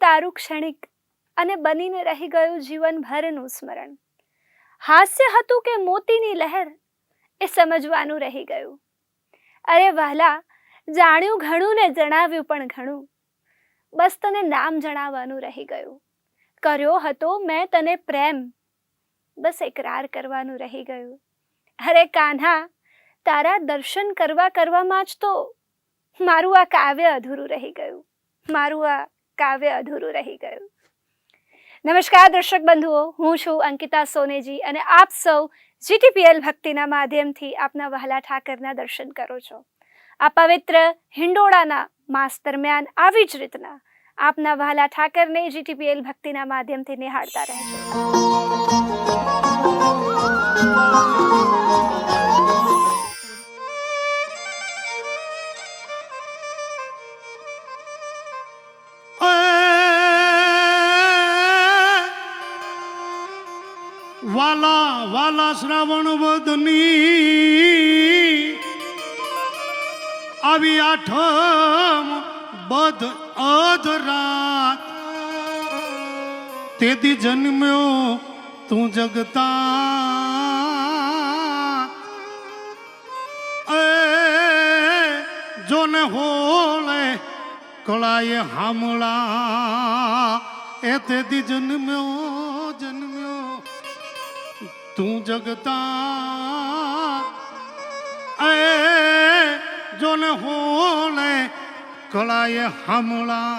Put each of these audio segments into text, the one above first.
તારું ક્ષણિક અને બનીને રહી ગયું જીવનભરનું સ્મરણ. હાસ્ય હતું કે મોતીની લહેર એ સમજવાનું રહી ગયું. અરે વહાલા, જાણ્યું ઘણું ને જણાવ્યું પણ ઘણું, બસ તને નામ જણાવવાનું રહી ગયું. કર્યો હતો મેં તને પ્રેમ, બસ એકરાર કરવાનું રહી ગયું. અરે કાન્હા, તારા દર્શન કરવામાં જ તો મારું આ કાવ્ય અધૂરું રહી ગયું, મારું આ કાવ્ય અધૂરું રહી ગયું. નમસ્કાર દર્શક બંધુઓ, હું છું અંકિતા સોનેજી અને આપ સૌ જીટીપીએલ ભક્તિના માધ્યમથી આપના વહાલા ઠાકરના દર્શન કરો છો. આ પવિત્ર હિંડોળાના માસ દરમિયાન આવી જ રીતના આપના વહાલા ઠાકરને જીટીપીએલ ભક્તિના માધ્યમથી નિહાળતા રહેજો. વાલા વાલા શ્રાવણ વધની આવી આઠમ બધ અધરાત, તેથી જન્મ્યો તું જગતા. જોને હોલે કળાએ હામળા, એ તેથી જન્મ્યો તું જગતા. જોને હોલે કળાએ હામળા.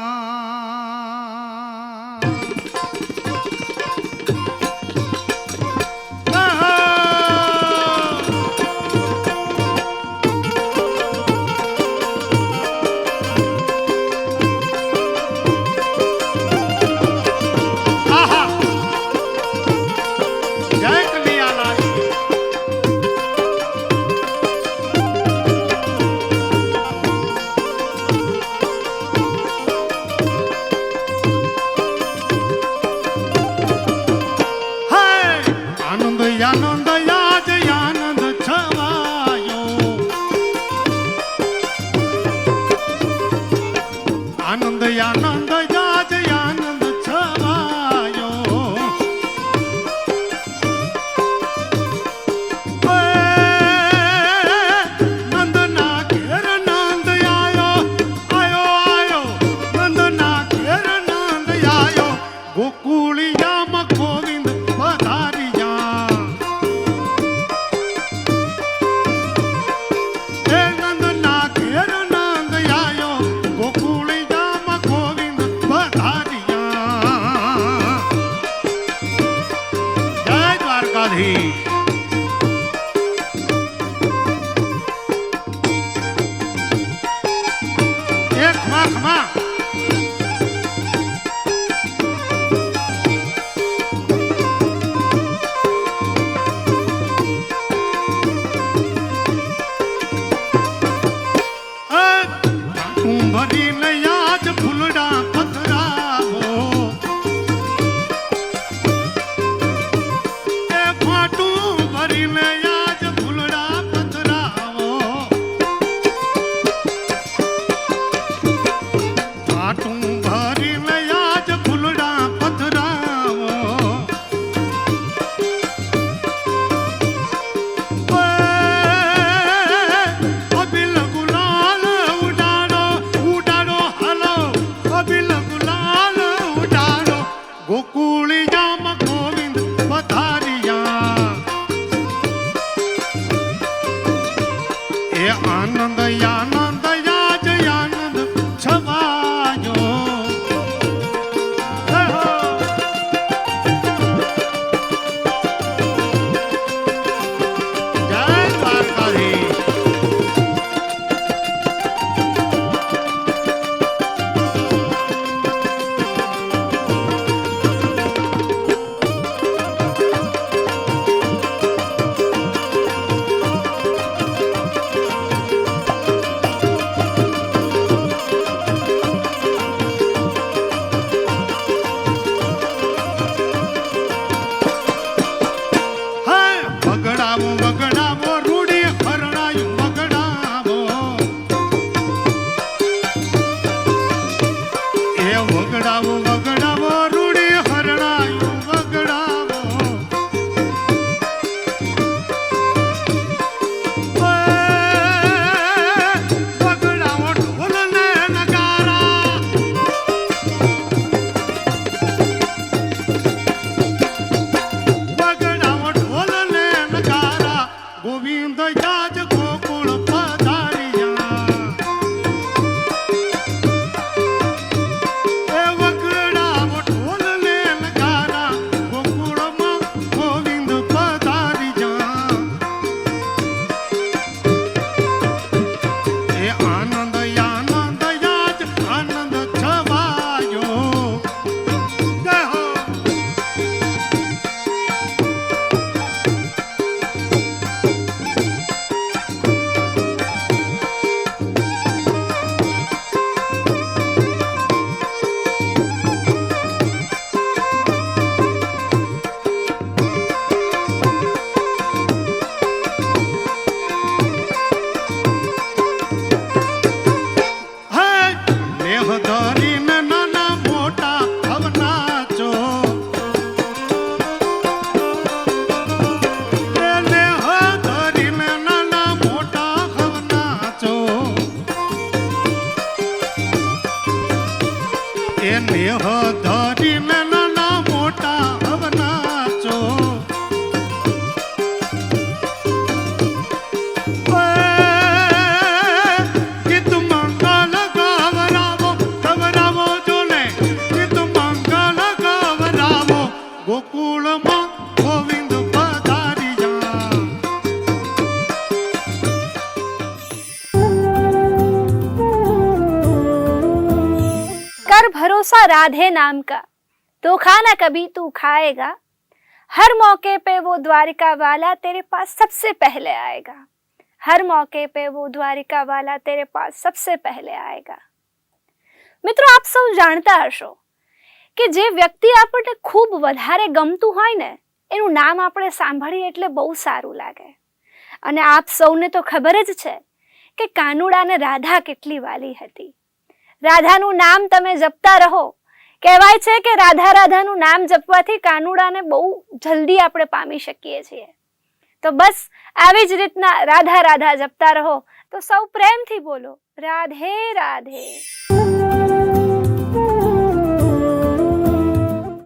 સ્નેહ ધરીને નાના મોટા હવનાચો ગીત મંગલ ગવરાવો ગવરાવો જોને ગીત મંગલ ગવરાવો ગોકુળમાં ગોવિંદ પધાર્યા कर भरोसा राधे नाम का तो खाना कभी तू खाएगा हर मौके पे वो द्वारिका वाला तेरे पास सबसे पहले आएगा हर मौके पे वो द्वारिका वाला तेरे पास सबसे पहले आएगा। મિત્રો આપ સૌ જાણતા હશો કે જે વ્યક્તિ આપણને ખૂબ વધારે ગમતું હોય ને એનું નામ આપણે સાંભળીએ એટલે બહુ સારું લાગે। અને આપ સૌને તો ખબર જ છે કે કાનુડાને રાધા કેટલી વાલી હતી। રાધાનું નામ તમે જપતા રહો, કહેવાય છે કે રાધા રાધાનું નામ જપવાથી કાનુડાને બહુ જલ્દી આપણે પામી શકીએ છીએ। તો બસ આવી જ રીતના રાધા રાધા જપતા રહો। તો સૌ પ્રેમથી બોલો રાધે રાધે।